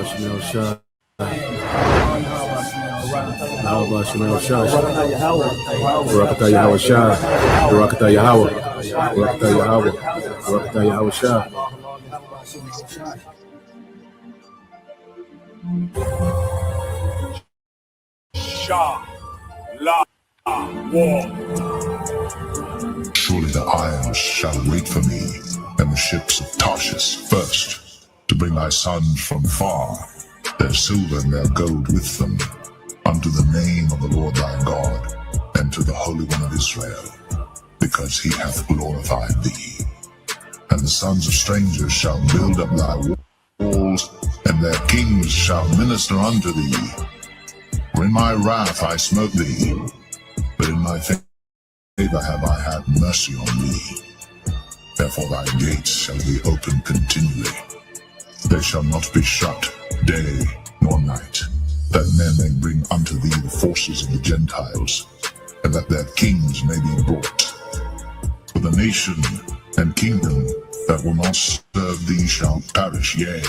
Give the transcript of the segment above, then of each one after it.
Shemel Shah. Yahweh Shemel Shah. Barakatah Yahweh Shah. Barakatah Yahweh. Barakatah Yahweh. Barakatah Yahweh Shah. Shah. La. War. Surely the isles shall wait for me, and the ships of Tarshish first, to bring thy sons from far, their silver and their gold with them, unto the name of the Lord thy God, and to the Holy One of Israel, because he hath glorified thee. And the sons of strangers shall build up thy walls, and their kings shall minister unto thee. For in my wrath I smote thee, but in my favor have I had mercy on thee. Therefore thy gates shall be open continually. They shall not be shut day nor night, that men may bring unto thee the forces of the Gentiles, and that their kings may be brought. For the nation and kingdom that will not serve thee shall perish, yea,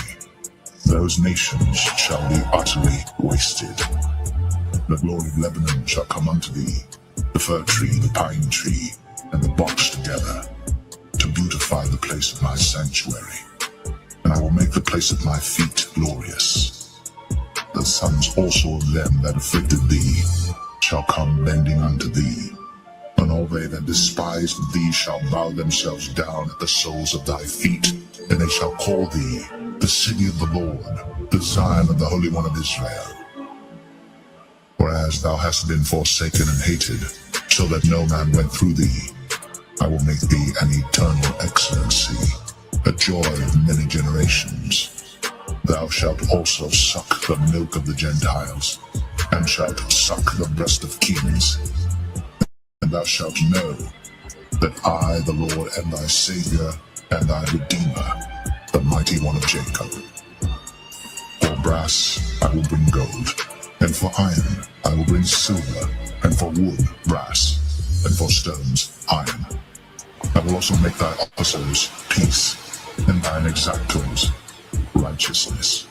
those nations shall be utterly wasted. The glory of Lebanon shall come unto thee, the fir tree, the pine tree, and the box together, to beautify the place of my sanctuary. And I will make the place of my feet glorious. The sons also of them that afflicted thee shall come bending unto thee, and all they that despised thee shall bow themselves down at the soles of thy feet, and they shall call thee the city of the Lord, the Zion of the Holy One of Israel. Whereas thou hast been forsaken and hated, so that no man went through thee, I will make thee an eternal excellency, a joy of many generations. Thou shalt also suck the milk of the Gentiles, and shalt suck the breast of kings. And thou shalt know that I, the Lord, am thy Savior and thy Redeemer, the mighty one of Jacob. For brass I will bring gold, and for iron I will bring silver, and for wood brass, and for stones iron. I will also make thy officers peace, and thine exactors righteousness.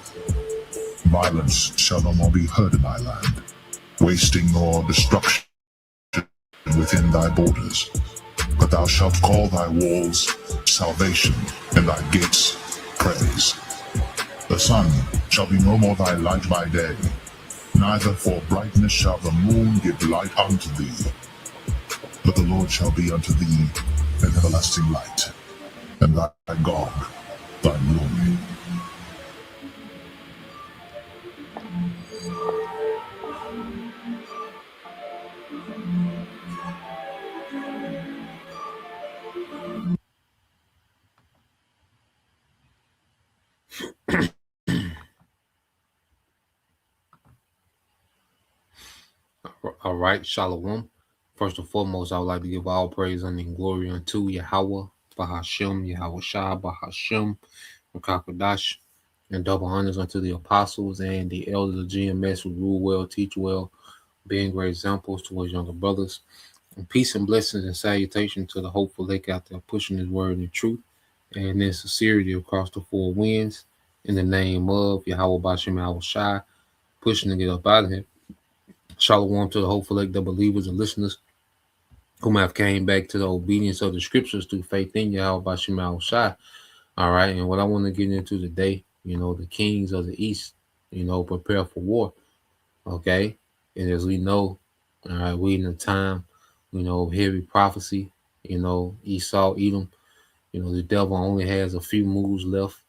Violence shall no more be heard in thy land, wasting nor destruction within thy borders. But thou shalt call thy walls salvation, and thy gates praise. The sun shall be no more thy light by day, neither for brightness shall the moon give light unto thee. But the Lord shall be unto thee an everlasting light, and thy God thy glory. All right, Shalom. First and foremost, I would like to give all praise and glory unto Yahweh, Bahashem, Yahweh Shah, Bahashem, Rakakadash, and double honors unto the apostles and the elders of GMS who rule well, teach well, being great examples towards younger brothers. And peace and blessings and salutation to the hopeful lake out there pushing his word in truth and in sincerity across the four winds in the name of Yahweh Bashem Yahweh Shai, pushing to get up out of here. Shalom to the hopeful lake, the believers and listeners whom have came back to the obedience of the scriptures through faith in Yahweh Bashem Yahweh Shai. All right, and what I want to get into today, the kings of the east, prepare for war. Okay, and as we know, all right, we in a time, of heavy prophecy. Esau, Edom. The devil only has a few moves left.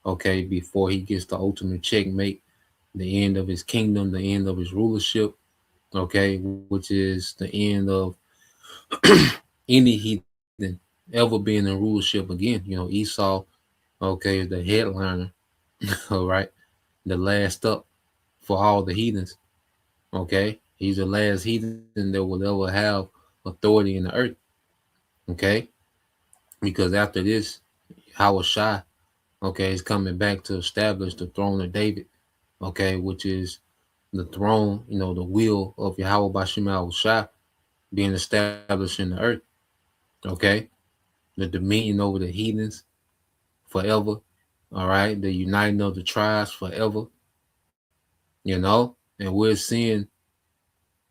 Okay, before he gets the ultimate checkmate, the end of his kingdom, the end of his rulership. Okay, which is the end of any heathen ever being in rulership again. Esau, okay, is the headliner. All right, the last up for all the heathens. Okay, he's the last heathen that will ever have authority in the earth. Okay, because after this, Howard Shai, okay, is coming back to establish the throne of David. Okay, which is the throne, the will of Yahweh Bashem Yahweh Shai being established in the earth. Okay, the dominion over the heathens forever. All right, the uniting of the tribes forever. you know, and we're seeing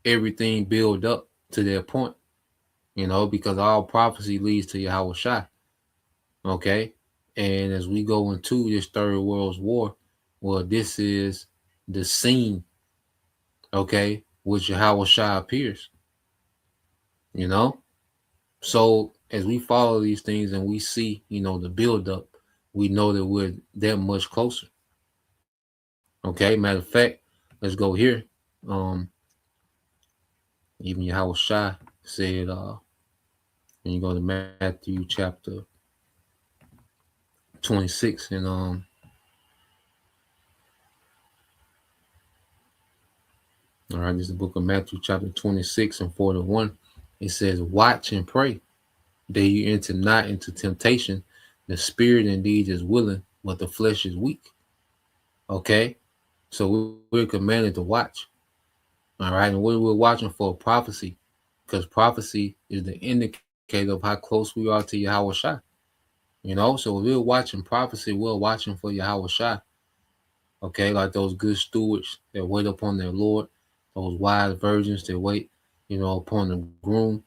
everything build up to that point, you know, because all prophecy leads to Yahweh Shai. Okay. And as we go into this third world war, well, this is the scene, okay, which Yahweh Shai appears, you know. So as we follow these things and we see, you know, the build up, we know that we're that much closer. Okay. Matter of fact, let's go here. Even Yahweh Shai said, when you go to Matthew chapter 26 and all right, this is the book of Matthew chapter 26 and 41. It says, watch and pray that you enter not into temptation. The spirit indeed is willing, but the flesh is weak. Okay, so we're commanded to watch. All right, and what we're watching for prophecy, because prophecy is the indicator of how close we are to Yahweh Shai. You know, so if we're watching prophecy, we're watching for Yahweh Shai. Okay, like those good stewards that wait upon their Lord, those wise virgins that wait, you know, upon the groom.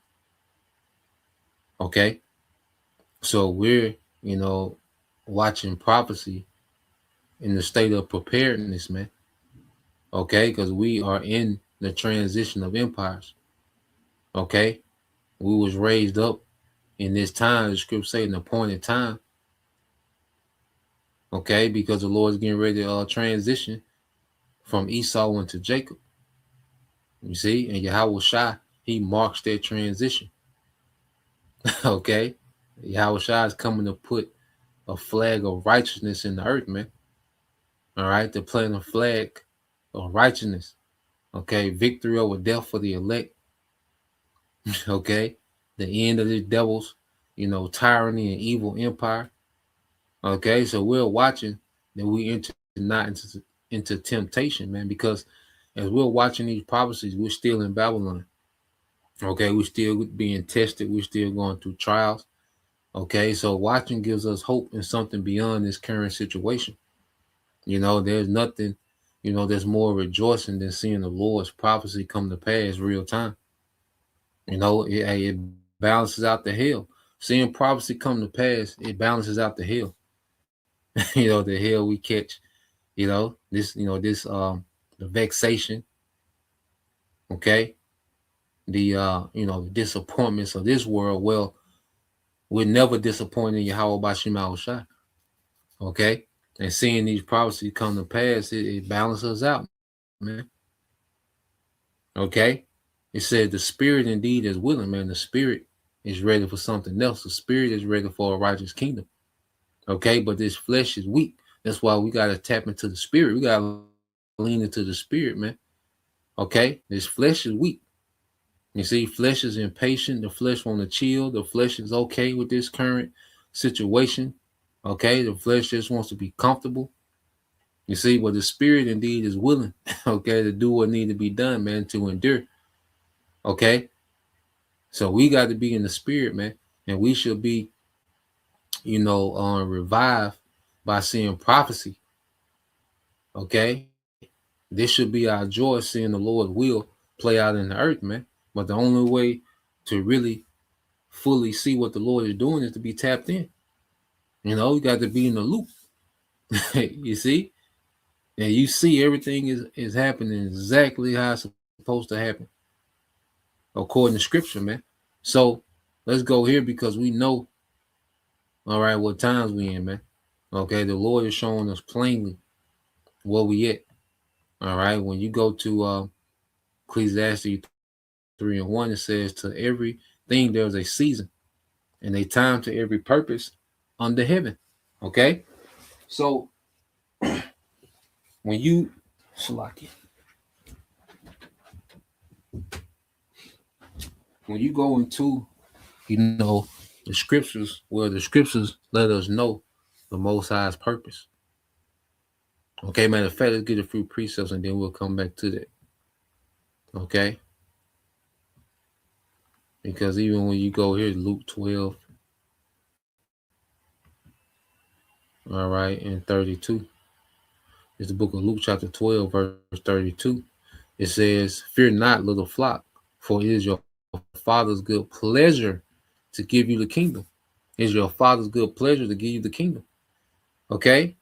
Okay, so we're, you know, watching prophecy in the state of preparedness, man. Okay, because we are in the transition of empires. Okay, we was raised up in this time, the scripture say, an appointed time. Okay, because the Lord's getting ready to transition from Esau into Jacob. You see, and Yahweh Shai, he marks that transition. Okay, Yahweh Shai is coming to put a flag of righteousness in the earth, man. All right, to plant a flag of righteousness. Okay, victory over death for the elect. Okay, the end of the devil's, you know, tyranny and evil empire. Okay, so we're watching that we enter not into temptation, man, because as we're watching these prophecies, we're still in Babylon. Okay, we're still being tested, we're still going through trials. Okay, so watching gives us hope in something beyond this current situation. You know, there's nothing, you know, there's more rejoicing than seeing the Lord's prophecy come to pass real time. You know, it balances out the hell. Seeing prophecy come to pass, it balances out the hell. You know, the hell we catch, you know, this, the vexation, okay, the you know, the disappointments of this world. Well, we're never disappointed in Yahweh Bashim Shai. Okay. And seeing these prophecies come to pass, it balances us out, man. Okay. It said the spirit indeed is willing, man. The spirit is ready for something else. The spirit is ready for a righteous kingdom. Okay. But this flesh is weak. That's why we got to tap into the spirit. We got to lean into the spirit, man. Okay. This flesh is weak. You see, flesh is impatient. The flesh want to chill. The flesh is okay with this current situation. Okay. The flesh just wants to be comfortable. You see, but the spirit indeed is willing, okay, to do what needs to be done, man, to endure. Okay. So we got to be in the spirit, man. And we should be, you know, revived by seeing prophecy. Okay. This should be our joy, seeing the Lord's will play out in the earth, man. But the only way to really fully see what the Lord is doing is to be tapped in. You know, you got to be in the loop. You see? And you see everything is happening exactly how it's supposed to happen, according to scripture, man. So let's go here because we know, all right, what times we in, man. Okay, the Lord is showing us plainly where we at. All right, when you go to Ecclesiastes 3:1, it says, to everything there's a season and a time to every purpose under heaven. Okay, so when you go into, you know, the scriptures, where the scriptures let us know the Most High's purpose. Okay, matter of fact, let's get a few precepts and then we'll come back to that. Okay, because even when you go here, Luke 12, all right, and 32, It's the book of Luke chapter 12, verse 32. It says, "Fear not, little flock, for it is your Father's good pleasure to give you the kingdom." It is your Father's good pleasure to give you the kingdom. Okay?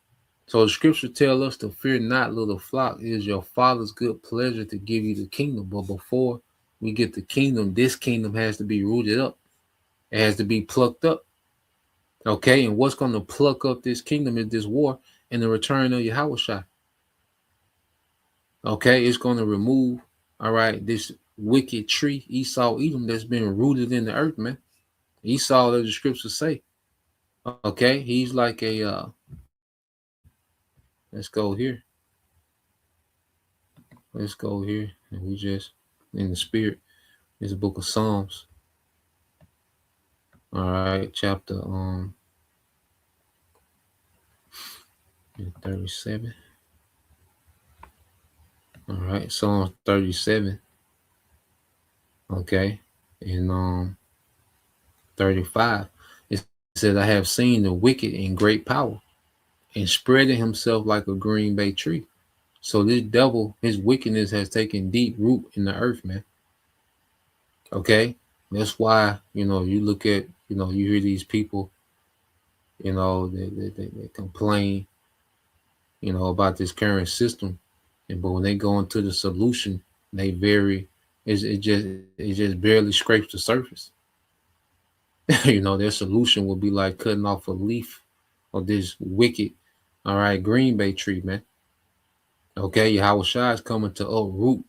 So the scripture tells us to fear not, little flock. It is your Father's good pleasure to give you the kingdom. But before we get the kingdom, this kingdom has to be rooted up. It has to be plucked up. Okay? And what's going to pluck up this kingdom is this war and the return of Yahushua. Okay? It's going to remove, all right, this wicked tree, Esau, Edom, that's been rooted in the earth, man. Esau, as the scriptures say. Okay? He's like a, let's go here. Let's go here. And we just, in the spirit, it's a book of Psalms. All right, chapter 37. All right, Psalm 37. Okay, and 35. It says, "I have seen the wicked in great power, and spreading himself like a green bay tree." So this devil, his wickedness has taken deep root in the earth, man. Okay, that's why you look at you hear these people, they complain, about this current system, but when they go into the solution, they it just barely scrapes the surface. Their solution will be like cutting off a leaf of this wicked, all right, green bay tree, man. Okay, Yahushua is coming to uproot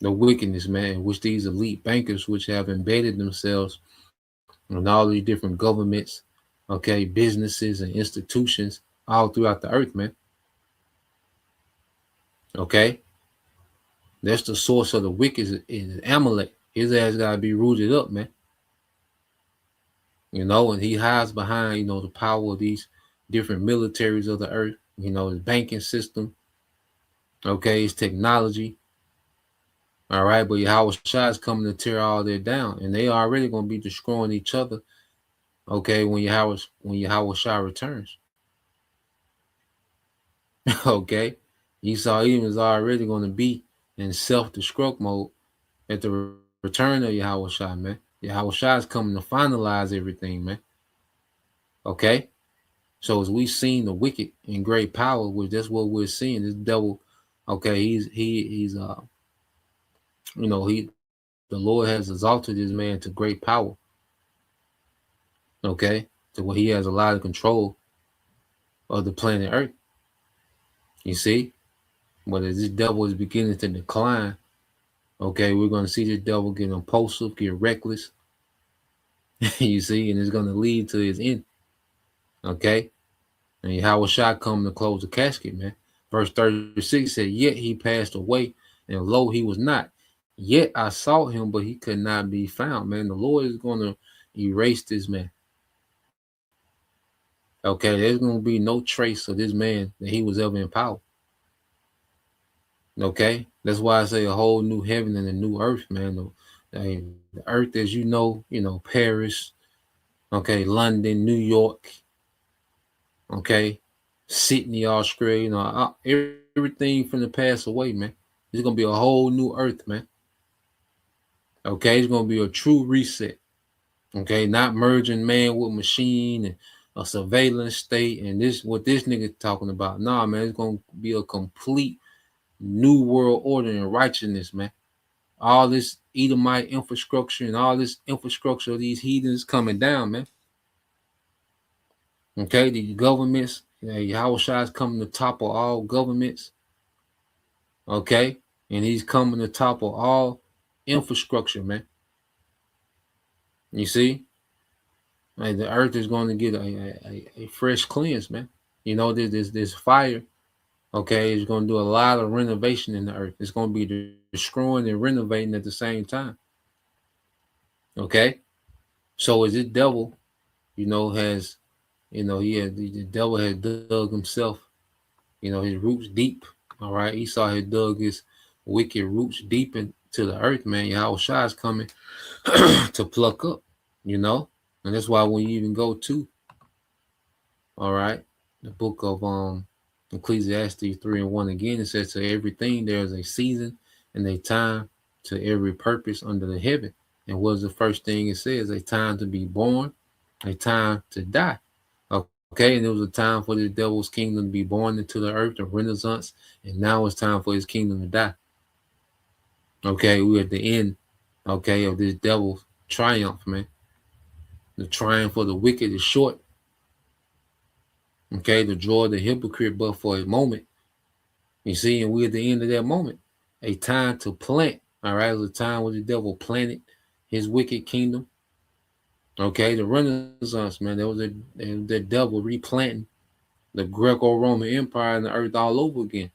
the wickedness, man, which these elite bankers, which have embedded themselves in all these different governments, okay, businesses and institutions all throughout the earth, man. Okay, that's the source of the wicked is Amalek. His ass gotta be rooted up, man. And he hides behind, the power of these different militaries of the earth, his banking system, okay, his technology. All right, but Yahushua is coming to tear all that down, and they already gonna be destroying each other. Okay, when Yahushua returns. Okay, Esau Edom is already going to be in self-destruct mode at the return of Yahushua, man. Yahushua is coming to finalize everything, man. Okay, so as we've seen the wicked in great power, which that's what we're seeing. This devil, okay, he's the Lord has exalted this man to great power. Okay, to where he has a lot of control of the planet Earth. You see, but as this devil is beginning to decline, okay, we're going to see this devil get impulsive, get reckless. You see, and it's going to lead to his end. Okay, and Yahushua come to close the casket, man. Verse 36 said, "Yet he passed away, and lo, he was not. Yet I sought him, but he could not be found." Man, the Lord is going to erase this man. Okay, there's going to be no trace of this man that he was ever in power. Okay, that's why I say a whole new heaven and a new earth, man. The earth, as Paris, okay, London, New York, okay, Sydney, Australia, everything from the past away, man. It's gonna be a whole new earth, man. Okay, it's gonna be a true reset. Okay, not merging man with machine and a surveillance state and what this nigga talking about. Nah, man, it's gonna be a complete new world order and righteousness, man. All this Edomite infrastructure and all this infrastructure of these heathens coming down, man. Okay, the governments, Yahushua is coming to topple all governments. Okay, and he's coming to topple all infrastructure, man. You see, like the earth is going to get a fresh cleanse, man. This fire. Okay, it's going to do a lot of renovation in the earth. It's going to be destroying and renovating at the same time. Okay, so as this devil, the devil has dug himself, his roots deep. All right, Esau had dug his wicked roots deep into the earth, man. Yahushua is coming to pluck up, and that's why when you even go to, all right, the book of Ecclesiastes 3:1 again, it says, to everything there is a season and a time to every purpose under the heaven. And what's the first thing it says? A time to be born, a time to die. Okay, and there was a time for the devil's kingdom to be born into the earth, the Renaissance, and now it's time for his kingdom to die. Okay, we're at the end, okay, of this devil's triumph, man. The triumph of the wicked is short. Okay, the joy of the hypocrite but for a moment. You see, and we're at the end of that moment. A time to plant. All right, it was a time where the devil planted his wicked kingdom. Okay, the Renaissance, man, there was the devil replanting the Greco-Roman Empire and the earth all over again.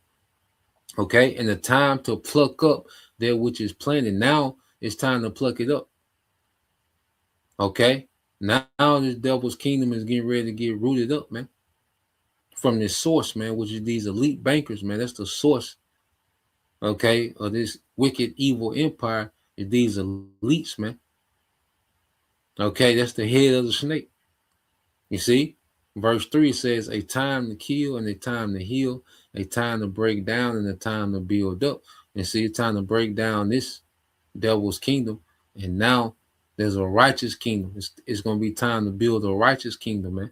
Okay, and the time to pluck up that which is planted. Now it's time to pluck it up. Okay, now this devil's kingdom is getting ready to get rooted up, man. From this source, man, which is these elite bankers, man. That's the source, okay, of this wicked, evil empire, is these elites, man. Okay, that's the head of the snake. You see, verse 3 says, a time to kill and a time to heal, a time to break down and a time to build up. And see, it's time to break down this devil's kingdom. And now there's a righteous kingdom. It's going to be time to build a righteous kingdom, man.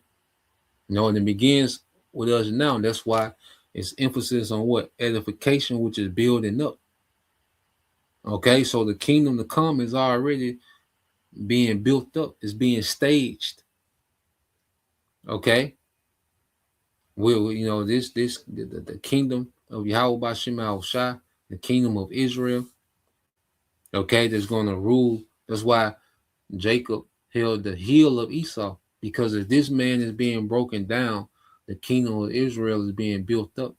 You know, and it begins with us now. That's why it's emphasis on what? Edification, which is building up. Okay, so the kingdom to come is already being built up. It's being staged. Okay, you know, the kingdom of Yahweh Bashim Al-Shah, the kingdom of Israel. Okay, that's going to rule. That's why Jacob held the heel of Esau, because if this man is being broken down, the kingdom of Israel is being built up.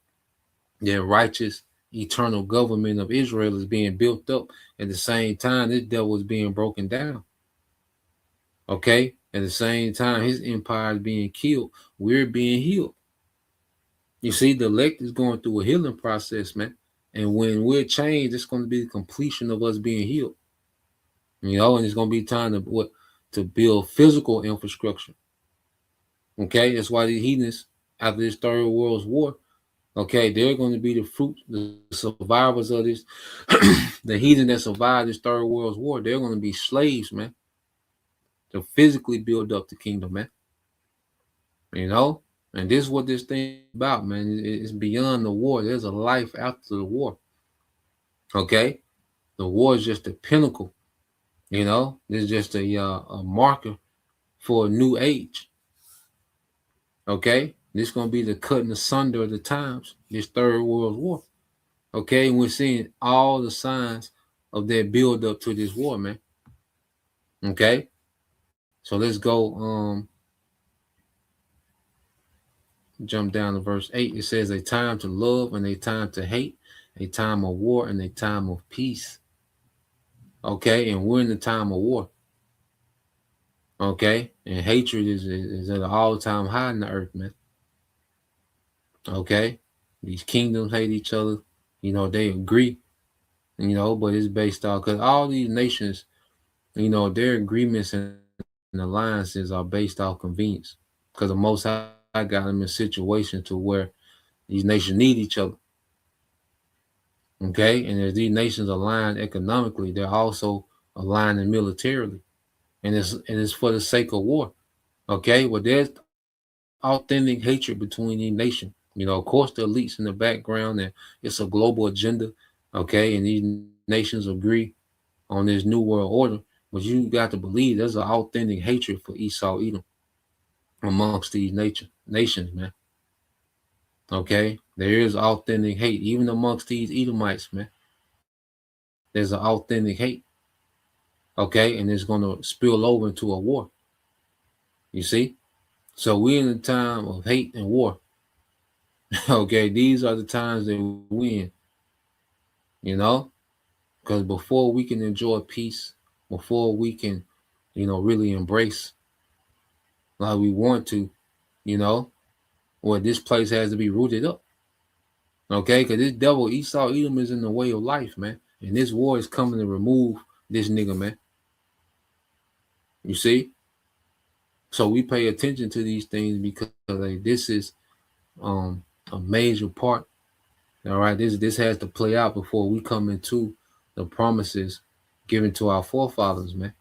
The righteous, eternal government of Israel is being built up. At the same time, this devil is being broken down. Okay, at the same time, his empire is being killed. We're being healed. You see, the elect is going through a healing process, man. And when we're changed, it's going to be the completion of us being healed. You know, and it's going to be time to build physical infrastructure. Okay, that's why the heathens, after this Third World War, okay, they're going to be the fruit, the survivors of this, the heathen that survived this Third World War. They're going to be slaves, man, to physically build up the kingdom, man. You know, and this is what this thing is about, man. It's beyond the war. There's a life after the war. Okay, the war is just the pinnacle. You know, this is just a marker for a new age. Okay, this is going to be the cutting asunder of the times, this Third World War. Okay, and we're seeing all the signs of that build up to this war, man. Okay, so let's go jump down to verse 8. It says, a time to love and a time to hate, a time of war and a time of peace. Okay, and we're in the time of war. Okay, and hatred is at an all-time high in the earth, man. Okay, these kingdoms hate each other. You know, they agree, you know, but it's based off, because all these nations, you know, their agreements and alliances are based off convenience, because the Most High got them in situations to where these nations need each other. Okay, and as these nations align economically, they're also aligning militarily, and it's for the sake of war. Okay, well, there's authentic hatred between these nations. You know, of course, the elites in the background, and it's a global agenda. Okay, and these nations agree on this new world order, but you got to believe there's an authentic hatred for Esau Edom amongst these nations, man. Okay, there is authentic hate even amongst these Edomites, man. There's an authentic hate. Okay, and it's going to spill over into a war. You see, so we're in a time of hate and war. Okay, these are the times that we win. You know, because before we can enjoy peace, before we can, you know, really embrace like we want to, you know, well, this place has to be rooted up. Okay, because this devil Esau Edom is in the way of life, man. And this war is coming to remove this nigga, man. You see? So we pay attention to these things because like, this is a major part. All right, this has to play out before we come into the promises given to our forefathers, man.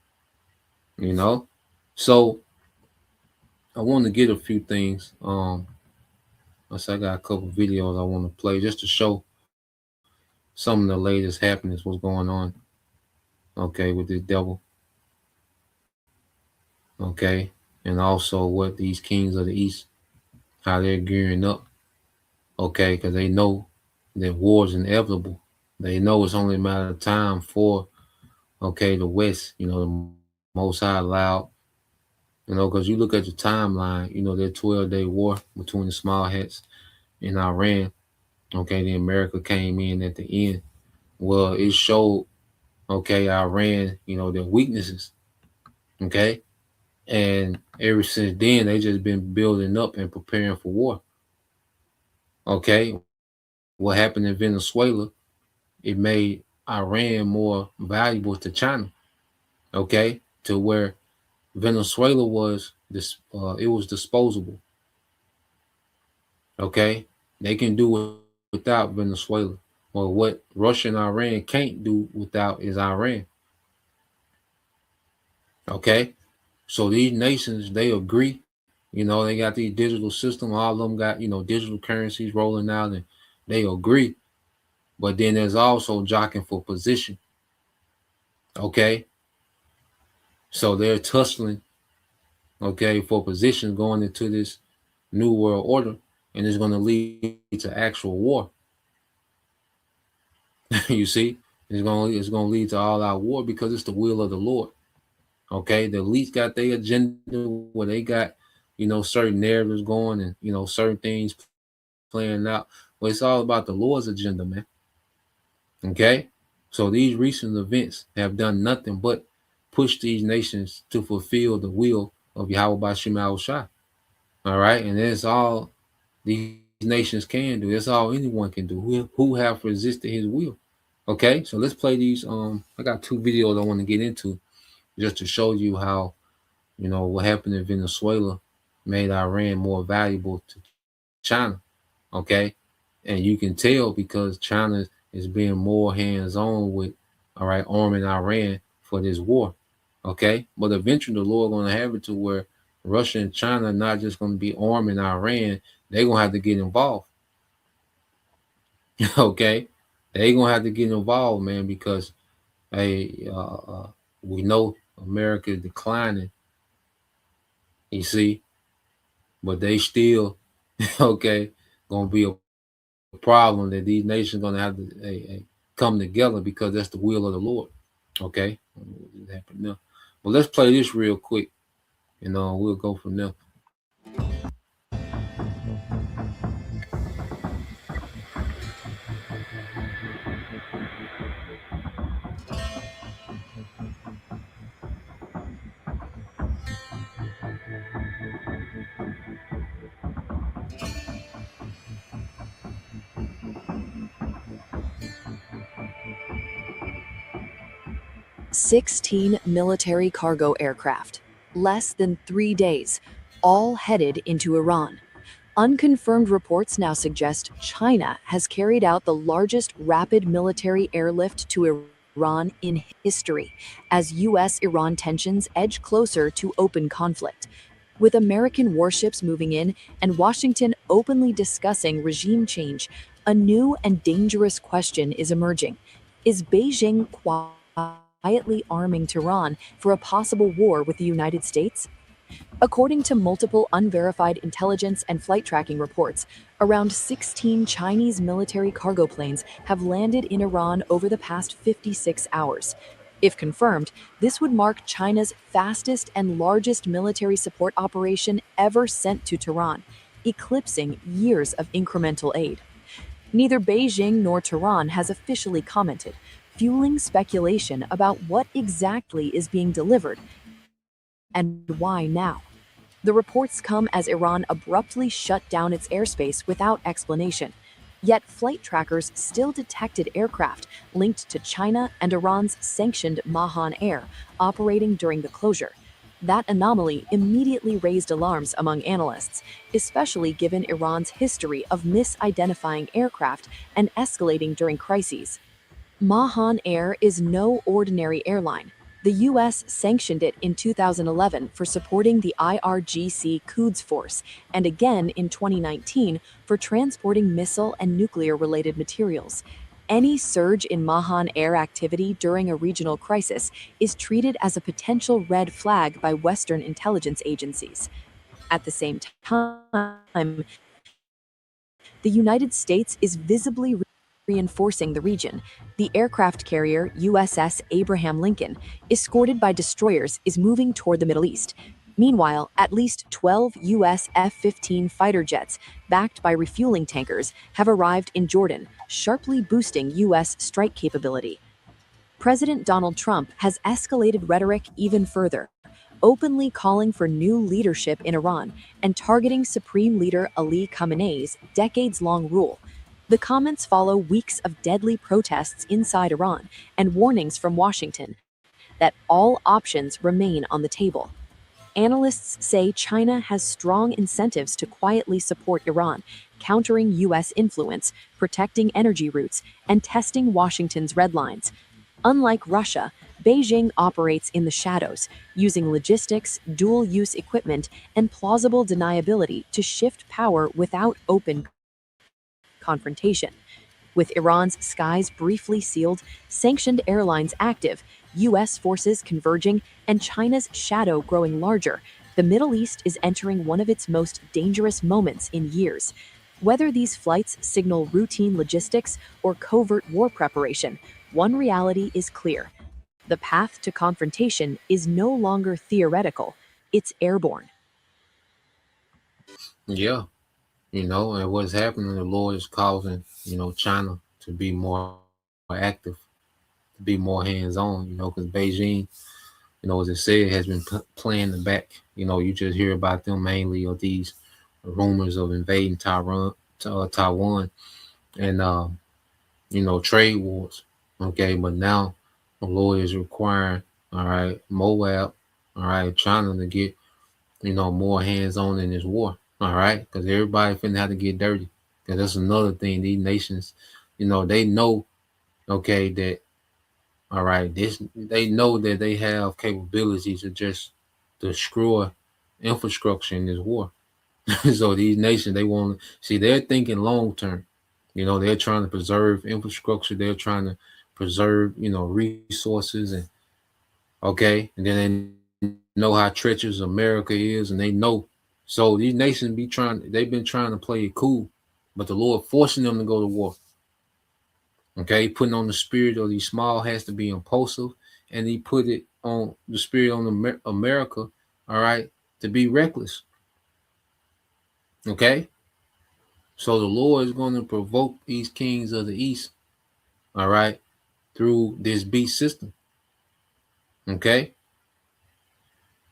You know, so I want to get a few things. I got a couple videos I want to play just to show some of the latest happenings, what's going on. Okay, with this devil. Okay, and also what these kings of the east, how they're gearing up. Okay, because they know that war is inevitable. They know it's only a matter of time for the West, the Most High allowed, because you look at the timeline, their 12-day war between the small hats and Iran. Okay, the America came in at the end. Well, it showed, Iran, their weaknesses. Okay, and ever since then, they just been building up and preparing for war. Okay, what happened in Venezuela? It made Iran more valuable to China. Okay, to where Venezuela was it was disposable. Okay, they can do it without Venezuela. Well, what Russia and Iran can't do without is Iran. Okay, so these nations, they agree. They got these digital systems. All of them got digital currencies rolling out, and they agree. But then there's also jockeying for position. Okay, so they're tussling. Okay, for position going into this new world order, and it's going to lead to actual war. You see, it's going to lead to all out war because it's the will of the Lord. Okay, the elites got their agenda where they got certain narratives going and certain things playing out. But it's all about the Lord's agenda, man. Okay, so these recent events have done nothing but push these nations to fulfill the will of Yahweh Bashim Al-Shai. All right, and that's all these nations can do. That's all anyone can do who have resisted his will. Okay, so let's play these. I got two videos I want to get into just to show you how what happened in Venezuela made Iran more valuable to China. Okay, and you can tell because China is being more hands-on with arming Iran for this war. Okay, but eventually the Lord going to have it to where Russia and China are not just going to be arming Iran, they're going to have to get involved. Okay, they're going to have to get involved, man, because we know America is declining, you see, but they still, going to be a problem that these nations going to have to come together because that's the will of the Lord. Okay, but let's play this real quick, and we'll go from there. "16 military cargo aircraft, less than 3 days, all headed into Iran. Unconfirmed reports now suggest China has carried out the largest rapid military airlift to Iran in history, as U.S.-Iran tensions edge closer to open conflict. With American warships moving in and Washington openly discussing regime change, a new and dangerous question is emerging. Is Beijing quietly arming Tehran for a possible war with the United States? According to multiple unverified intelligence and flight tracking reports, around 16 Chinese military cargo planes have landed in Iran over the past 56 hours. If confirmed, this would mark China's fastest and largest military support operation ever sent to Tehran, eclipsing years of incremental aid. Neither Beijing nor Tehran has officially commented, fueling speculation about what exactly is being delivered and why now. The reports come as Iran abruptly shut down its airspace without explanation. Yet flight trackers still detected aircraft linked to China and Iran's sanctioned Mahan Air operating during the closure. That anomaly immediately raised alarms among analysts, especially given Iran's history of misidentifying aircraft and escalating during crises. Mahan Air is no ordinary airline. The US sanctioned it in 2011 for supporting the IRGC Quds Force, and again in 2019 for transporting missile and nuclear related materials. Any surge in Mahan Air activity during a regional crisis is treated as a potential red flag by Western intelligence agencies. At the same time, the United States is visibly reinforcing the region. The aircraft carrier USS Abraham Lincoln, escorted by destroyers, is moving toward the Middle East. Meanwhile, at least 12 US F 15 fighter jets, backed by refueling tankers, have arrived in Jordan, sharply boosting US strike capability. President Donald Trump has escalated rhetoric even further, openly calling for new leadership in Iran and targeting Supreme Leader Ali Khamenei's decades long rule. The comments follow weeks of deadly protests inside Iran and warnings from Washington that all options remain on the table. Analysts say China has strong incentives to quietly support Iran, countering U.S. influence, protecting energy routes, and testing Washington's red lines. Unlike Russia, Beijing operates in the shadows, using logistics, dual use equipment, and plausible deniability to shift power without open confrontation. With Iran's skies briefly sealed, sanctioned airlines active, U.S. forces converging, and China's shadow growing larger, the Middle East is entering one of its most dangerous moments in years. Whether these flights signal routine logistics or covert war preparation, one reality is clear. The path to confrontation is no longer theoretical, it's airborne. Yeah, and what's happening, the Lord is causing, China to be more active, to be more hands-on, because Beijing, as I said, has been playing the back. You just hear about them mainly of these rumors of invading Taiwan, and trade wars. Okay, but now the Lord is requiring, all right, Moab, all right, China to get, more hands-on in this war. All right, because everybody finna have to get dirty. Because that's another thing. These nations, they know, okay, that all right, they know that they have capabilities to just destroy infrastructure in this war. So these nations, they want to see, they're thinking long term. They're trying to preserve infrastructure. They're trying to preserve, resources, and okay, and then they know how treacherous America is, and they know. So these nations they've been trying to play it cool, but the Lord forcing them to go to war. Okay, putting on the spirit of these small hats to be impulsive, and he put it on the spirit on America, all right, to be reckless. Okay, so the Lord is going to provoke these kings of the east, all right, through this beast system. Okay,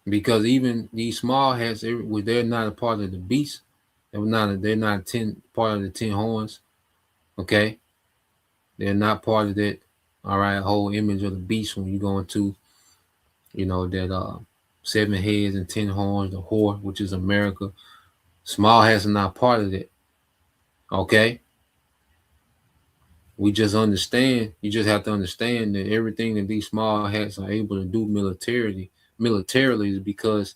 because even these small hats, they're not a part of the beast. They're not part of the 10 horns. Okay, they're not part of that. All right, whole image of the beast when you go into, that 7 heads and 10 horns, the whore, which is America. Small hats are not part of that. Okay, we just understand. You just have to understand that everything that these small hats are able to do militarily is because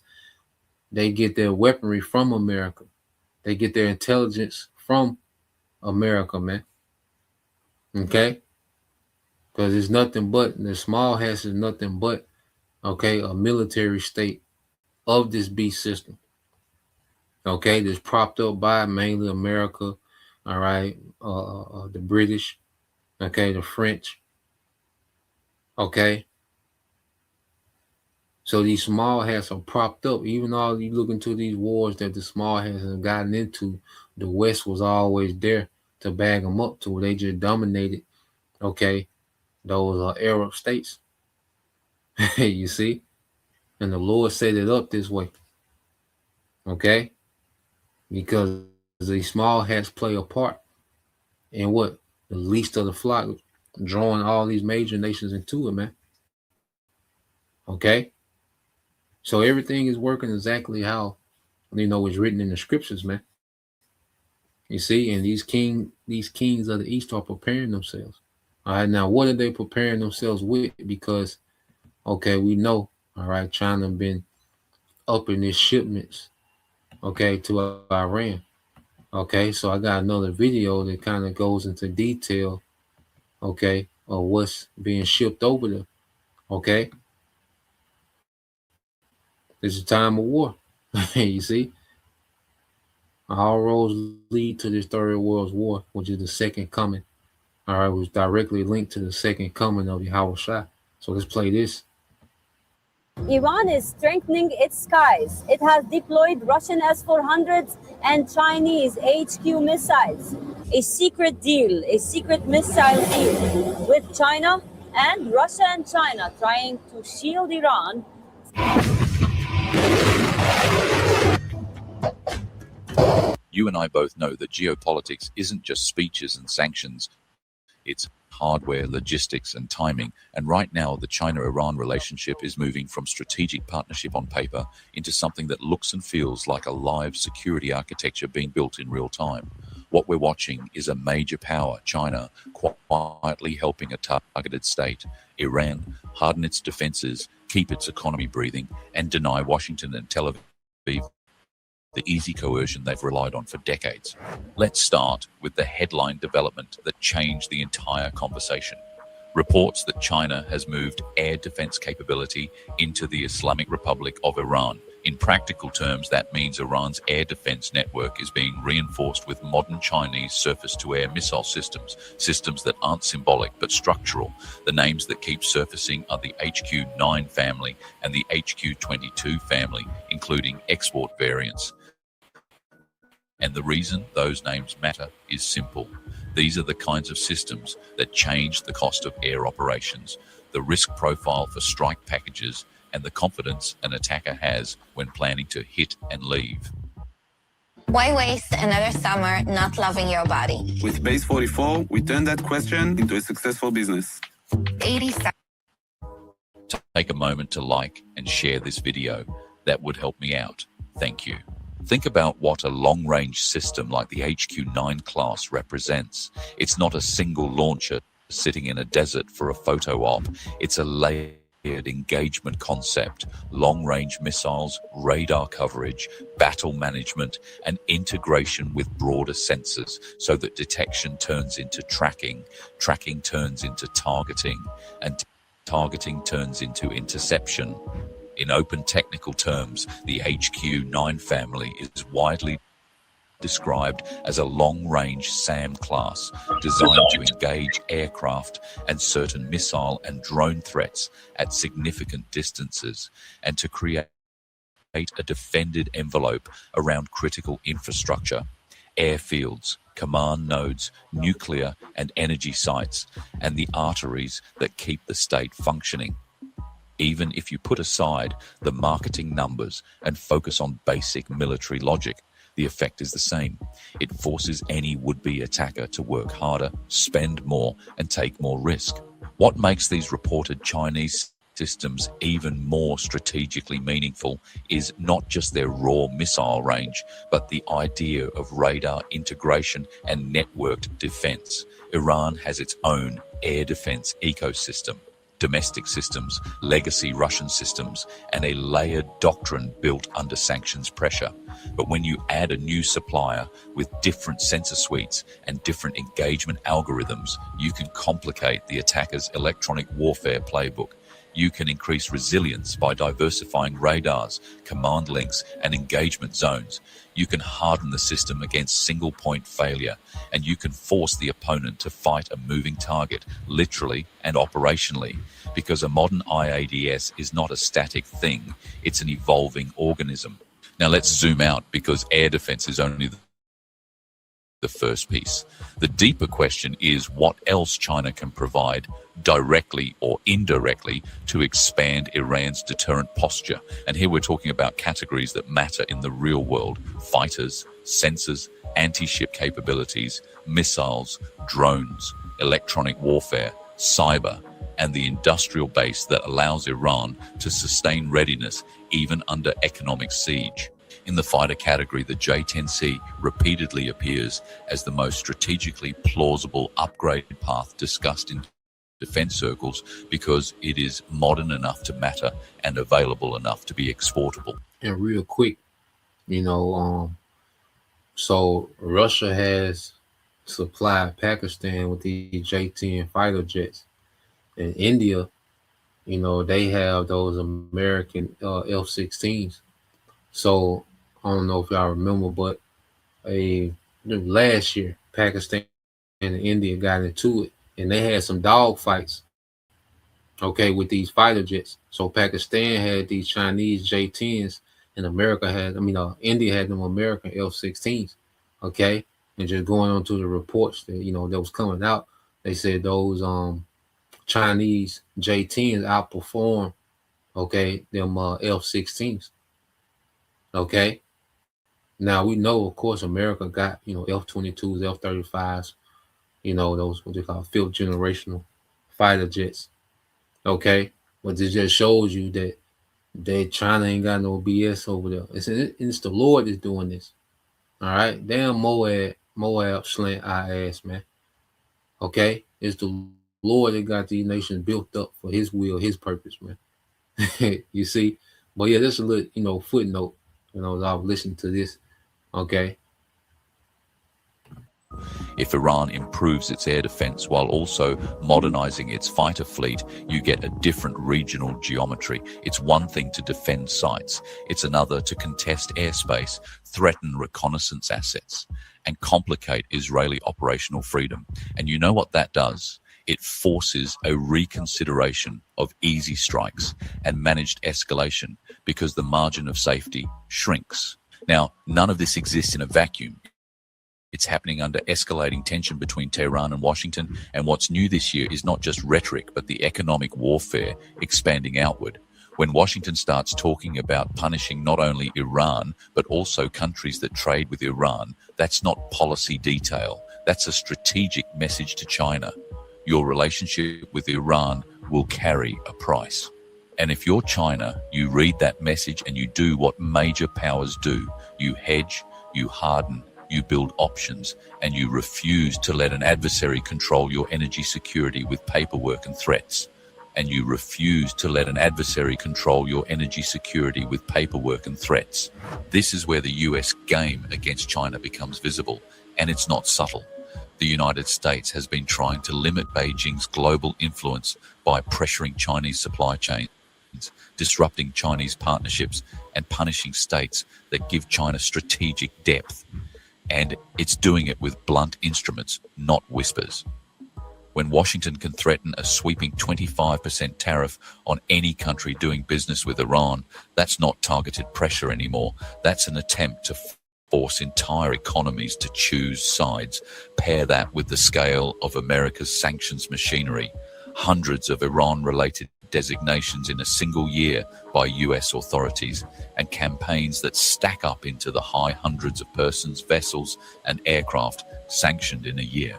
they get their weaponry from America. They get their intelligence from America, man. Okay? Because it's nothing but, the small hats is nothing but, okay, a military state of this beast system. Okay? That's propped up by mainly America, all right, the British, okay, the French, okay? So these small hats are propped up. Even though you look into these wars that the small hats have gotten into, the West was always there to bag them up to where they just dominated, okay, those Arab states. You see? And the Lord set it up this way, okay? Because these small hats play a part in what? The least of the flock, drawing all these major nations into it, man. Okay? So everything is working exactly how it's written in the scriptures, man. You see, and these kings of the east are preparing themselves. All right, now what are they preparing themselves with? Because okay, we know, all right, China been upping its shipments, okay, to Iran. Okay, so I got another video that kind of goes into detail, okay, of what's being shipped over there. Okay, it's a time of war. You see, all roads lead to this third world war, which is the second coming. All right, which directly linked to the second coming of Yahweh Shai. So let's play this. Iran is strengthening its skies. It has deployed Russian S-400s and Chinese HQ missiles. A secret deal, a secret missile deal with China and Russia and China trying to shield Iran. You and I both know that geopolitics isn't just speeches and sanctions. It's hardware, logistics, and timing. And right now, the China-Iran relationship is moving from strategic partnership on paper into something that looks and feels like a live security architecture being built in real time. What we're watching is a major power, China, quietly helping a targeted state, Iran, harden its defenses, keep its economy breathing, and deny Washington and Tel Aviv the easy coercion they've relied on for decades. Let's start with the headline development that changed the entire conversation. Reports that China has moved air defense capability into the Islamic Republic of Iran. In practical terms, that means Iran's air defense network is being reinforced with modern Chinese surface-to-air missile systems, systems that aren't symbolic but structural. The names that keep surfacing are the HQ-9 family and the HQ-22 family, including export variants. And the reason those names matter is simple. These are the kinds of systems that change the cost of air operations, the risk profile for strike packages, and the confidence an attacker has when planning to hit and leave. Why waste another summer not loving your body? With Base 44, we turn that question into a successful business. 87. Take a moment to like and share this video. That would help me out. Thank you. Think about what a long-range system like the HQ-9 class represents. It's not a single launcher sitting in a desert for a photo op. It's a layered engagement concept, long-range missiles, radar coverage, battle management, and integration with broader sensors so that detection turns into tracking, tracking turns into targeting, and targeting turns into interception. In open technical terms, the HQ-9 family is widely described as a long-range SAM class designed to engage aircraft and certain missile and drone threats at significant distances and to create a defended envelope around critical infrastructure, airfields, command nodes, nuclear and energy sites, and the arteries that keep the state functioning. Even if you put aside the marketing numbers and focus on basic military logic, the effect is the same. It forces any would-be attacker to work harder, spend more, and take more risk. What makes these reported Chinese systems even more strategically meaningful is not just their raw missile range, but the idea of radar integration and networked defense. Iran has its own air defense ecosystem. Domestic systems, legacy Russian systems, and a layered doctrine built under sanctions pressure. But when you add a new supplier with different sensor suites and different engagement algorithms, you can complicate the attacker's electronic warfare playbook. You can increase resilience by diversifying radars, command links, and engagement zones. You can harden the system against single-point failure, and you can force the opponent to fight a moving target, literally and operationally, because a modern IADS is not a static thing, it's an evolving organism. Now let's zoom out, because air defense is only the first piece. The deeper question is what else China can provide, directly or indirectly, to expand Iran's deterrent posture. And here we're talking about categories that matter in the real world: fighters, sensors, anti-ship capabilities, missiles, drones, electronic warfare, cyber, and the industrial base that allows Iran to sustain readiness even under economic siege. In the fighter category, the J-10C repeatedly appears as the most strategically plausible upgrade path discussed in defense circles because it is modern enough to matter and available enough to be exportable. And real quick, so Russia has supplied Pakistan with these J-10 fighter jets, and India, they have those American F-16s. So I don't know if y'all remember, but last year Pakistan and India got into it, and they had some dog fights, with these fighter jets. So Pakistan had these Chinese J-10s, and India had them American F-16s, and just going on to the reports that that was coming out, they said those Chinese J-10s outperform them F-16s. Now we know, of course, America got F-22s, F-35s, those what they call fifth generational fighter jets. But it just shows you that China ain't got no BS over there. It's the Lord that's doing this. All right, damn Moab slant our ass, man. It's the Lord that got these nations built up for His will, His purpose, man. You see, but yeah, that's a little footnote. As I was listening to this. If Iran improves its air defense while also modernizing its fighter fleet, you get a different regional geometry. It's one thing to defend sites. It's another to contest airspace, threaten reconnaissance assets, and complicate Israeli operational freedom. And you know what that does? It forces a reconsideration of easy strikes and managed escalation because the margin of safety shrinks. Now, none of this exists in a vacuum. It's happening under escalating tension between Tehran and Washington, and what's new this year is not just rhetoric, but the economic warfare expanding outward. When Washington starts talking about punishing not only Iran, but also countries that trade with Iran, that's not policy detail. That's a strategic message to China. Your relationship with Iran will carry a price. And if you're China, you read that message and you do what major powers do. You hedge, you harden, you build options, and you refuse to let an adversary control your energy security with paperwork and threats. And you refuse to let an adversary control your energy security with paperwork and threats. This is where the US game against China becomes visible, and it's not subtle. The United States has been trying to limit Beijing's global influence by pressuring Chinese supply chains, disrupting Chinese partnerships, and punishing states that give China strategic depth. And it's doing it with blunt instruments, not whispers. When Washington can threaten a sweeping 25% tariff on any country doing business with Iran, that's not targeted pressure anymore. That's an attempt to force entire economies to choose sides. Pair that with the scale of America's sanctions machinery. Hundreds of Iran-related designations in a single year by US authorities, and campaigns that stack up into the high hundreds of persons, vessels, and aircraft sanctioned in a year.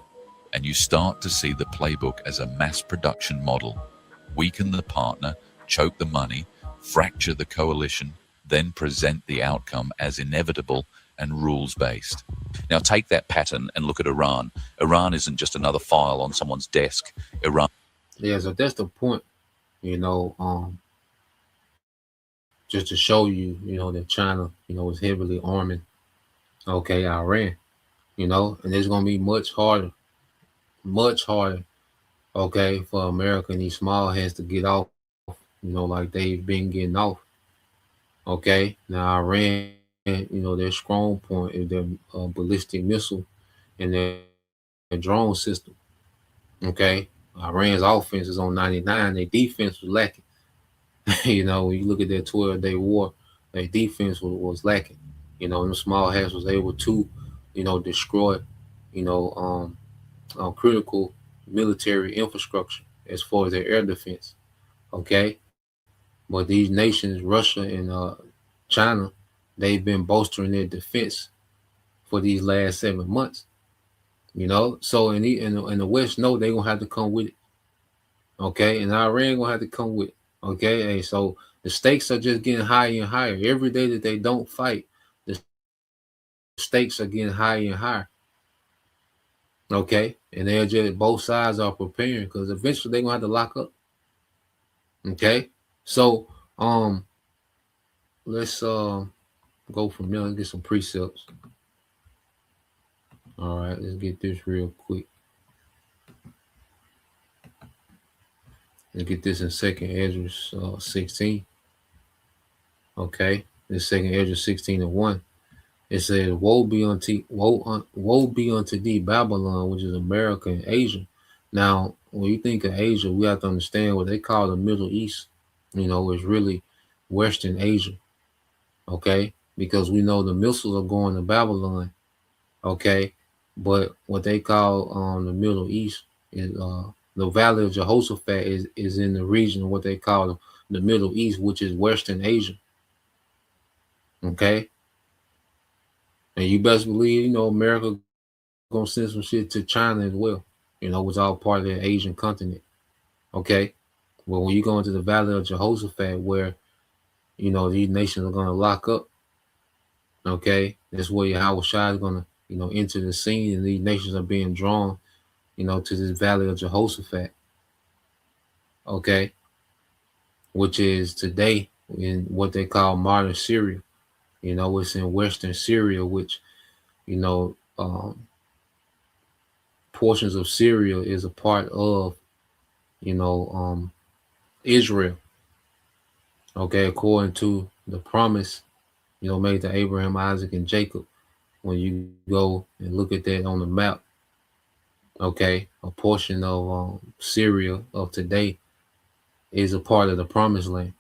And you start to see the playbook as a mass production model. Weaken the partner, choke the money, fracture the coalition, then present the outcome as inevitable and rules-based. Now take that pattern and look at Iran. Iran isn't just another file on someone's desk. Iran. Yeah, so that's the point, just to show you, that China, is heavily arming, Iran, and it's going to be much harder, for America and these small hands to get off, like they've been getting off. Now Iran, their strong point is their ballistic missile and their drone system. Iran's offense is on 99. Their defense was lacking. When you look at their 12-day war, their defense was lacking. Them small hats was able to, destroy, critical military infrastructure as far as their air defense. But these nations, Russia and China, they've been bolstering their defense for these last 7 months. So in the West, know they're gonna have to come with it. Okay, and Iran gonna have to come with. Okay, hey, so the stakes are just getting higher and higher. Every day that they don't fight, the stakes are getting higher and higher. Okay, and they're just both sides are preparing because eventually they're gonna have to lock up. Okay, so let's go from there and get some precepts. All right, let's get this real quick. Let's get this in Second Ezra 16. Okay, this Second Ezra 16:1. It says, woe be unto thee, Babylon, which is America and Asia. Now, when you think of Asia, we have to understand what they call the Middle East. You know, it's really Western Asia. Okay, because we know the missiles are going to Babylon. Okay, but what they call the Middle East is the Valley of Jehoshaphat is in the region of what they call the Middle East, which is Western Asia. Okay, and you best believe, you know, America gonna send some shit to China as well. You know, it's all part of the Asian continent. Okay, well, when you go into the Valley of Jehoshaphat, where you know these nations are gonna lock up. Okay, that's where Yahweh Shai is gonna, you know, enter the scene, and these nations are being drawn, you know, to this Valley of Jehoshaphat. Okay, which is today in what they call modern Syria. You know, it's in Western Syria, which, you know, portions of Syria is a part of, you know, Israel. Okay, according to the promise, you know, made to Abraham, Isaac, and Jacob. When you go and look at that on the map, okay, a portion of Syria of today is a part of the promised land.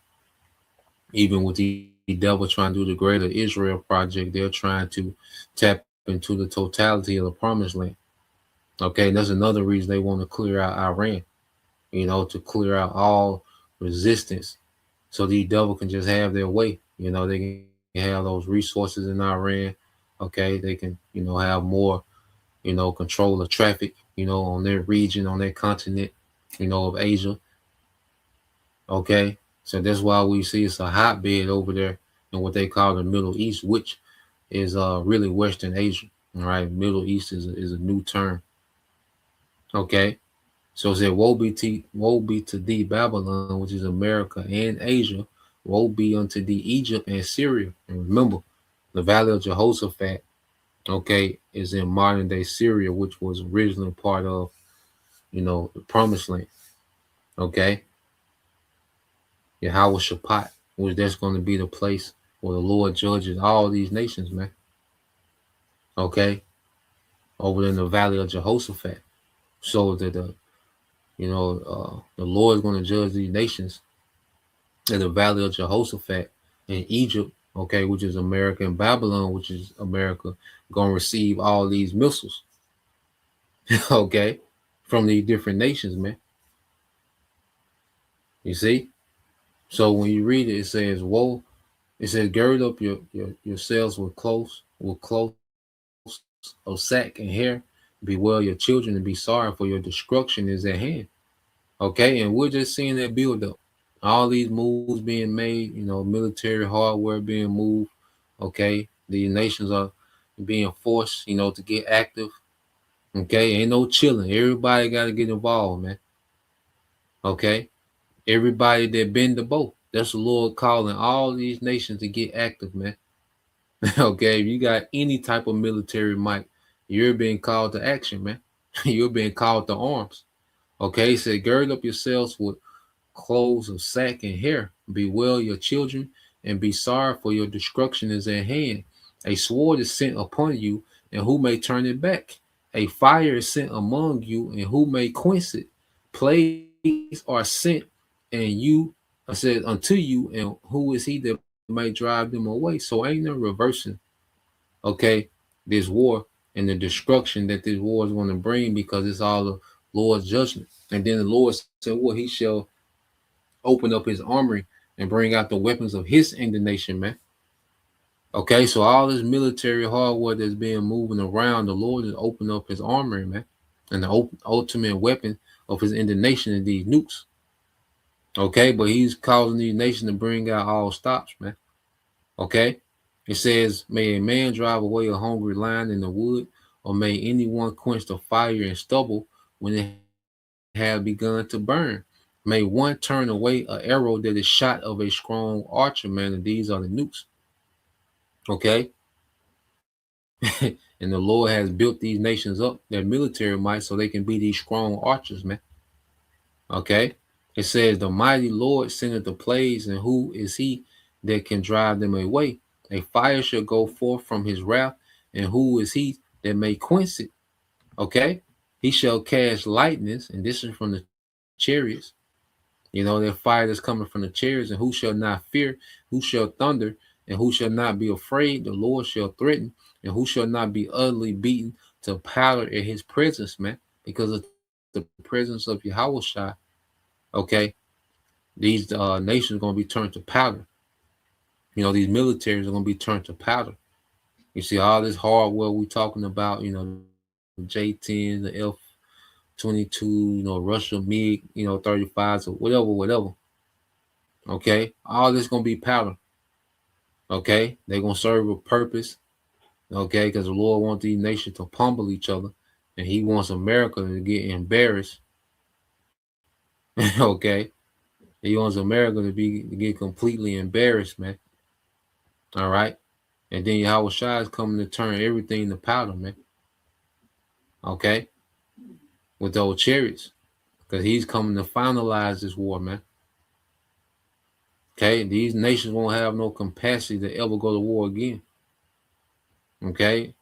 Even with the devil trying to do the greater Israel project, they're trying to tap into the totality of the promised land. Okay, and that's another reason they want to clear out Iran, you know, to clear out all resistance so the devil can just have their way. You know, they can have those resources in Iran. Okay, they can, you know, have more, you know, control of traffic, you know, on their region, on their continent, you know, of Asia. Okay, so that's why we see it's a hotbed over there in what they call the Middle East, which is really Western Asia. All right, Middle East is a new term. Okay, so it said, woe be to thee, Babylon, which is America and Asia. Woe be unto thee, Egypt and Syria. And remember, the Valley of Jehoshaphat, okay, is in modern day Syria, which was originally part of, you know, the Promised Land. Okay, Yahweh Shaphat, which that's going to be the place where the Lord judges all these nations, man. Okay, over in the Valley of Jehoshaphat, so that the Lord is going to judge these nations in the Valley of Jehoshaphat in Egypt, okay, which is America, and Babylon, which is America, going to receive all these missiles, okay, from these different nations, man. You see? So when you read it, it says, woe, it says, gird up yourselves with clothes of sack and hair, bewail your children and be sorry, for your destruction is at hand. Okay, and we're just seeing that build up. All these moves being made, you know, military hardware being moved. Okay, the nations are being forced, you know, to get active. Okay, ain't no chilling. Everybody got to get involved, man. Okay, everybody that bend the boat. That's the Lord calling all these nations to get active, man. Okay, if you got any type of military might, you're being called to action, man. You're being called to arms. Okay, he said, gird up yourselves with clothes of sack and hair, bewail your children, and be sorry, for your destruction is at hand. A sword is sent upon you, and who may turn it back? A fire is sent among you, and who may quench it? Plagues are sent, and you, I said, unto you, and who is he that may drive them away? So ain't no reversing, okay, this war and the destruction that this war is going to bring, because it's all the Lord's judgment. And then the Lord said, well, he shall open up his armory and bring out the weapons of his indignation, man. Okay, so all this military hardware that's being moving around, the Lord is opening up his armory, man. And the ultimate weapon of his indignation is these nukes. Okay, but he's causing these nations to bring out all stops, man. Okay, it says, may a man drive away a hungry lion in the wood, or may anyone quench the fire and stubble when it have begun to burn. May one turn away an arrow that is shot of a strong archer, man. And these are the nukes. Okay. And the Lord has built these nations up, their military might, so they can be these strong archers, man. Okay. It says, the mighty Lord sendeth the plagues, and who is he that can drive them away? A fire shall go forth from his wrath, and who is he that may quench it? Okay. He shall cast lightnings, and this is from the chariots. You know, that fire that's coming from the chariots, and who shall not fear? Who shall thunder? And who shall not be afraid? The Lord shall threaten, and who shall not be utterly beaten to powder in his presence, man? Because of the presence of Yahweh. Okay, these nations are going to be turned to powder. You know, these militaries are going to be turned to powder. You see, all this hardware we talking about, you know, the J-10, the F-22, you know, Russia MiG, you know, 35s or whatever. Okay, all this going to be powder. Okay, they're going to serve a purpose. Okay, because the Lord wants these nations to pummel each other, and he wants America to get embarrassed. Okay, he wants America to get completely embarrassed, man. All right, and then Yahweh Shai is coming to turn everything to powder, man. Okay, with those chariots, because he's coming to finalize this war, man. Okay, these nations won't have no capacity to ever go to war again. Okay,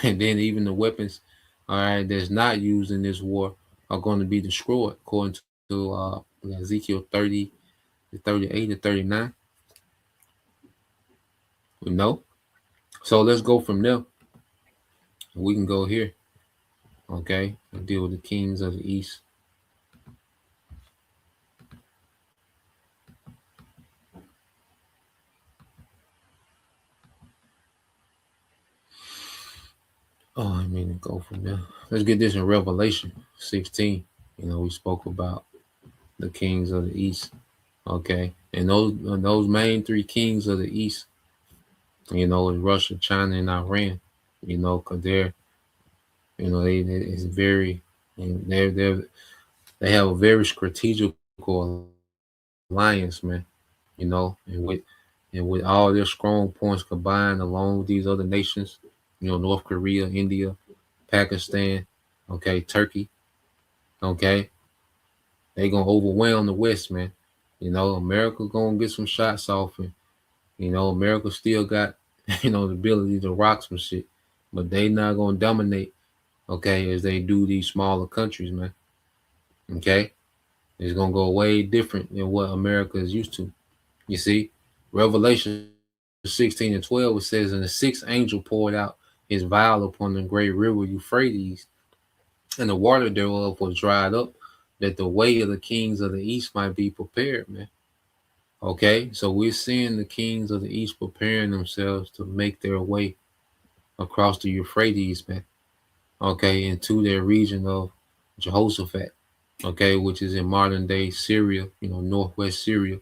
and then even the weapons, all right, that's not used in this war are going to be destroyed, according to Ezekiel 30, 38 to 39. We know. So let's go from there. We can go here. Okay, and deal with the kings of the east. Oh, I mean to go from there. Let's get this in Revelation 16. You know, we spoke about the kings of the east. Okay, and those main three kings of the east, you know, is Russia, China, and Iran. You know, because they're, you know, it's very, and they have a very strategical alliance, man. You know, and with all their strong points combined, along with these other nations, you know, North Korea, India, Pakistan, okay, Turkey, okay, they gonna overwhelm the West, man. You know, America gonna get some shots off, and you know, America still got, you know, the ability to rock some shit, but they not gonna dominate, okay, as they do these smaller countries, man. Okay, it's gonna go way different than what America is used to. You see, Revelation 16 and 12, it says, and the sixth angel poured out his vial upon the great river Euphrates, and the water thereof was dried up, that the way of the kings of the east might be prepared, man. Okay, so we're seeing the kings of the east preparing themselves to make their way across the Euphrates, man. Okay, into their region of Jehoshaphat, okay, which is in modern day Syria, you know, northwest Syria,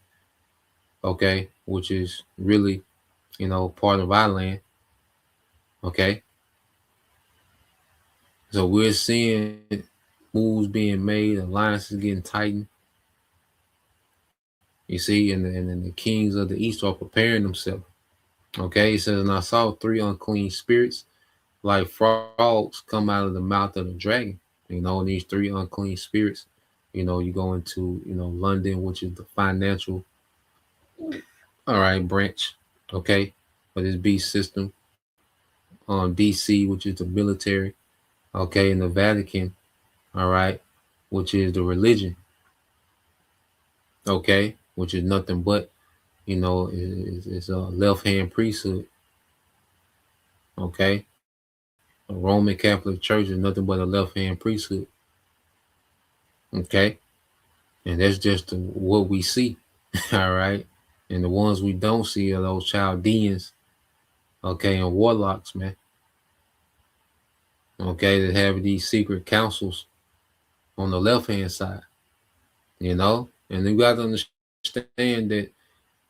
okay, which is really, you know, part of our land. Okay, so we're seeing moves being made, alliances getting tightened. You see, and the kings of the east are preparing themselves. Okay, it says, and I saw three unclean spirits like frogs come out of the mouth of the dragon. You know, and these three unclean spirits, you know, you go into, you know, London, which is the financial, all right, branch, okay, for this beast system. DC, which is the military, okay, and the Vatican, all right, which is the religion, okay, which is nothing but, you know, is a left-hand priesthood, okay. A Roman Catholic Church is nothing but a left-hand priesthood, okay, and that's just what we see, all right, and the ones we don't see are those Chaldeans, okay, and warlocks, man. Okay, that have these secret councils on the left hand side, you know, and you got to understand that,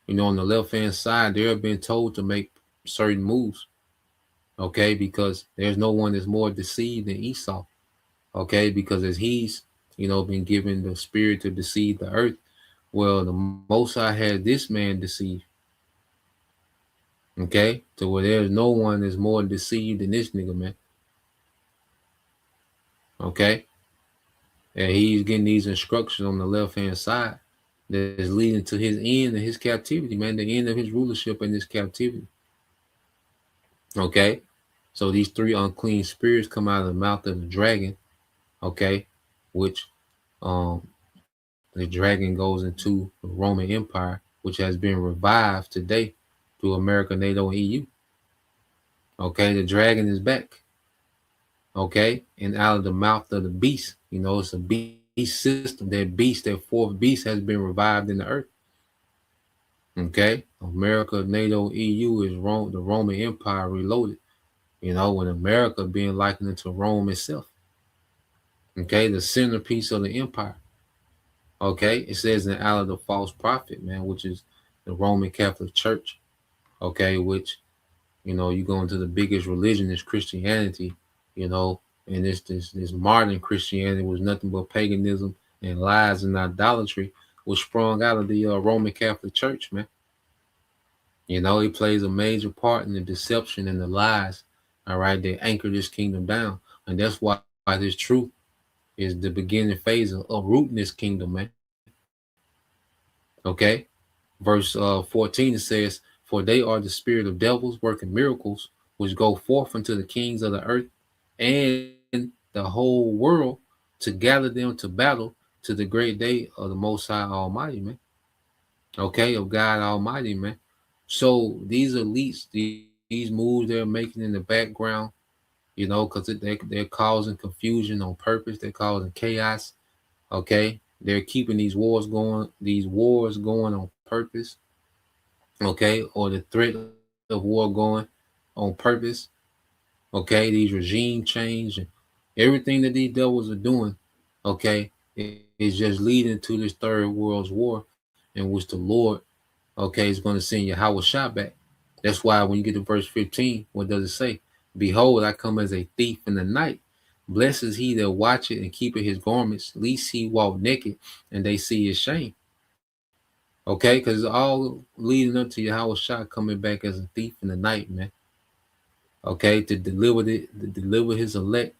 you know, on the left hand side, they're being told to make certain moves, okay, because there's no one that's more deceived than Esau, okay, because as he's, you know, been given the spirit to deceive the earth, well, the Most High had this man deceived, okay, to where there's no one that's more deceived than this nigga, man, okay, and he's getting these instructions on the left hand side that is leading to his end of his captivity, man, the end of his rulership in this captivity. Okay, so these three unclean spirits come out of the mouth of the dragon, okay, which the dragon goes into the Roman Empire, which has been revived today through America, NATO, and EU. Okay, the dragon is back. Okay, and out of the mouth of the beast, you know, it's a beast system. That beast, that fourth beast, has been revived in the earth. Okay, America, NATO, EU is Rome, the Roman Empire reloaded. You know, when America being likened to Rome itself. Okay, the centerpiece of the empire. Okay, it says in out of the false prophet, man, which is the Roman Catholic Church. Okay, which, you know, you go into the biggest religion is Christianity, you know, and this modern Christianity was nothing but paganism and lies and idolatry, was sprung out of the Roman Catholic Church, man. You know, it plays a major part in the deception and the lies, all right, they anchor this kingdom down. And that's why this truth is the beginning phase of uprooting this kingdom, man. Okay, verse 14, it says, for they are the spirit of devils working miracles, which go forth unto the kings of the earth and the whole world to gather them to battle to the great day of the Most High Almighty, man. Okay, of God Almighty, man. So these elites, these moves they're making in the background, you know, because they're causing confusion on purpose. They're causing chaos. Okay, they're keeping these wars going on purpose. Okay, or the threat of war going on purpose. Okay, these regime change and everything that these devils are doing, okay, is just leading to this third world's war, in which the Lord, okay, is going to send Yahweh Shah back. That's why when you get to verse 15, what does it say? Behold, I come as a thief in the night. Blessed is he that watcheth and keepeth his garments, lest he walk naked and they see his shame. Okay, because it's all leading up to Yahweh Shah coming back as a thief in the night, man. Okay, to deliver his elect,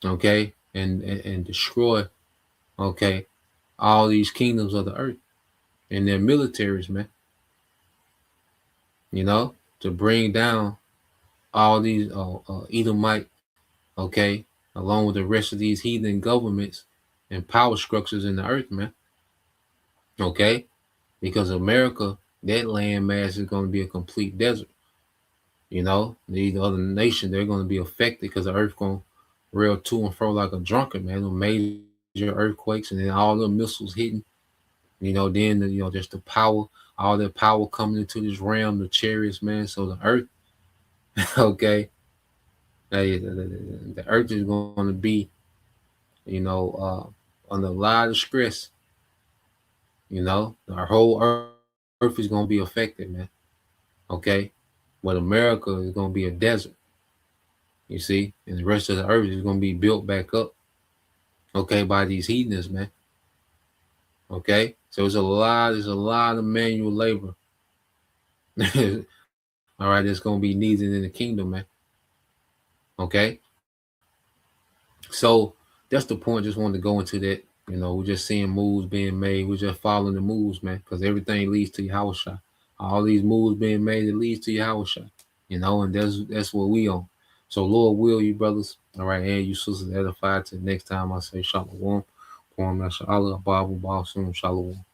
okay, and destroy, okay, all these kingdoms of the earth and their militaries, man. You know, to bring down all these Edomite, okay, along with the rest of these heathen governments and power structures in the earth, man. Okay, because America, that land mass is going to be a complete desert. You know, these other nations, they're going to be affected because the earth going to rail to and fro like a drunkard, man. The major earthquakes and then all the missiles hitting. You know, then just the power, all that power coming into this realm, the chariots, man. So the earth, okay, the earth is going to be, under a lot of stress. You know, our whole earth is going to be affected, man. Okay, but America is going to be a desert. You see, and the rest of the earth is going to be built back up, okay, by these heathens, man. Okay, so there's a lot of manual labor. All right, that's going to be needed in the kingdom, man. Okay, so that's the point. Just wanted to go into that. You know, we're just seeing moves being made. We're just following the moves, man, because everything leads to Yahweh Shah. All these moves being made, it leads to Yahweh Shah. You know, and that's what we on. So Lord will you brothers, all right, and you sisters edified. Till next time I say shalom. Shalom, Bible, Shalom.